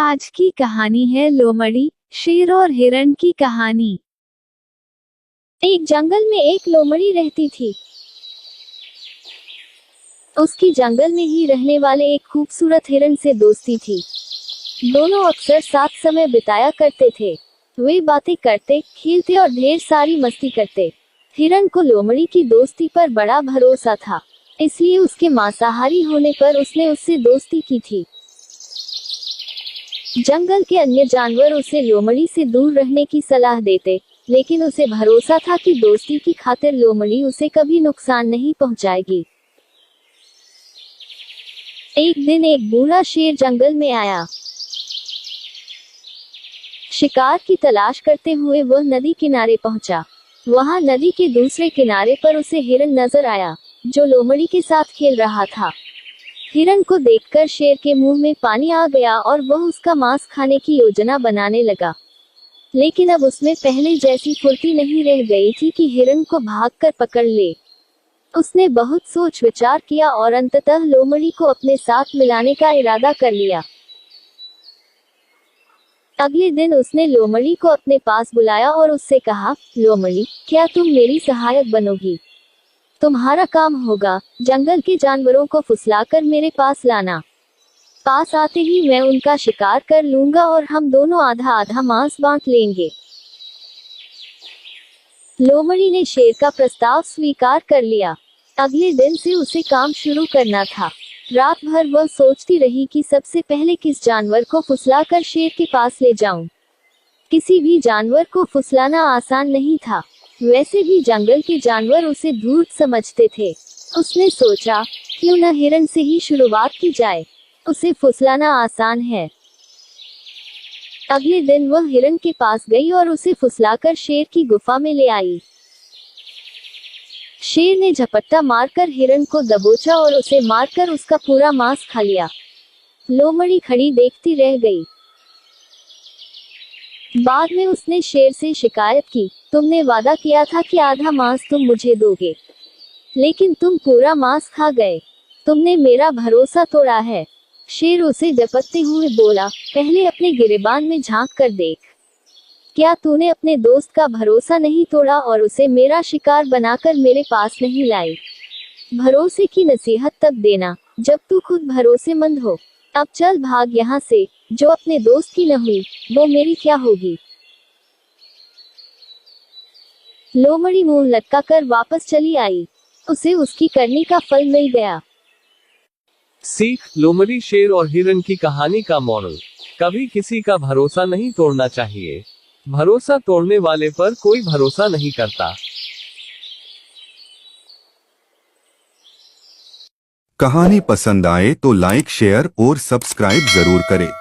आज की कहानी है लोमड़ी, शेर और हिरण की कहानी। एक जंगल में एक लोमड़ी रहती थी। उसकी जंगल में ही रहने वाले एक खूबसूरत हिरण से दोस्ती थी। दोनों अक्सर साथ समय बिताया करते थे। वे बातें करते, खेलते और ढेर सारी मस्ती करते। हिरण को लोमड़ी की दोस्ती पर बड़ा भरोसा था, इसलिए उसके मांसाहारी होने पर उसने उससे दोस्ती की थी। जंगल के अन्य जानवर उसे लोमड़ी से दूर रहने की सलाह देते, लेकिन उसे भरोसा था कि दोस्ती की खातिर लोमड़ी उसे कभी नुकसान नहीं पहुंचाएगी। एक दिन एक बूढ़ा शेर जंगल में आया। शिकार की तलाश करते हुए वह नदी किनारे पहुंचा। वहां नदी के दूसरे किनारे पर उसे हिरण नजर आया, जो लोमड़ी के साथ खेल रहा था। हिरण को देखकर शेर के मुंह में पानी आ गया और वह उसका मांस खाने की योजना बनाने लगा। लेकिन अब उसमें पहले जैसी फुर्ती नहीं रह गई थी कि हिरण को भागकर पकड़ ले। उसने बहुत सोच विचार किया और अंततः लोमड़ी को अपने साथ मिलाने का इरादा कर लिया। अगले दिन उसने लोमड़ी को अपने पास बुलाया और उससे कहा, लोमड़ी, क्या तुम मेरी सहायक बनोगी? तुम्हारा काम होगा जंगल के जानवरों को फुसलाकर मेरे पास लाना। पास आते ही मैं उनका शिकार कर लूंगा और हम दोनों आधा आधा मांस बांट लेंगे। लोमड़ी ने शेर का प्रस्ताव स्वीकार कर लिया। अगले दिन से उसे काम शुरू करना था। रात भर वह सोचती रही कि सबसे पहले किस जानवर को फुसलाकर शेर के पास ले जाऊं। किसी भी जानवर को फुसलाना आसान नहीं था। वैसे भी जंगल के जानवर उसे धूर्त समझते थे। उसने सोचा, क्यों न हिरण से ही शुरुआत की जाए, उसे फुसलाना आसान है। अगले दिन वह हिरण के पास गई और उसे फुसलाकर शेर की गुफा में ले आई। शेर ने झपट्टा मारकर हिरण को दबोचा और उसे मारकर उसका पूरा मांस खा लिया। लोमड़ी खड़ी देखती रह गई। बाद में उसने शेर से शिकायत की, तुमने वादा किया था कि आधा मांस तुम मुझे दोगे, लेकिन तुम पूरा मांस खा गए। तुमने मेरा भरोसा तोड़ा है। शेर उसे झपटते हुए बोला, पहले अपने गिरेबान में झांक कर देख। क्या तूने अपने दोस्त का भरोसा नहीं तोड़ा और उसे मेरा शिकार बनाकर मेरे पास नहीं लाई? भरोसे की नसीहत तब देना जब तू खुद भरोसेमंद हो। अब चल भाग यहाँ से। जो अपने दोस्त की न हुई, वो मेरी क्या होगी? लोमड़ी मुंह लटकाकर वापस चली आई। उसे उसकी करनी का फल मिल गया। सीख, लोमड़ी, शेर और हिरण की कहानी का मॉरल, कभी किसी का भरोसा नहीं तोड़ना चाहिए। भरोसा तोड़ने वाले पर कोई भरोसा नहीं करता। कहानी पसंद आए तो लाइक, शेयर और सब्सक्राइब जरूर करें।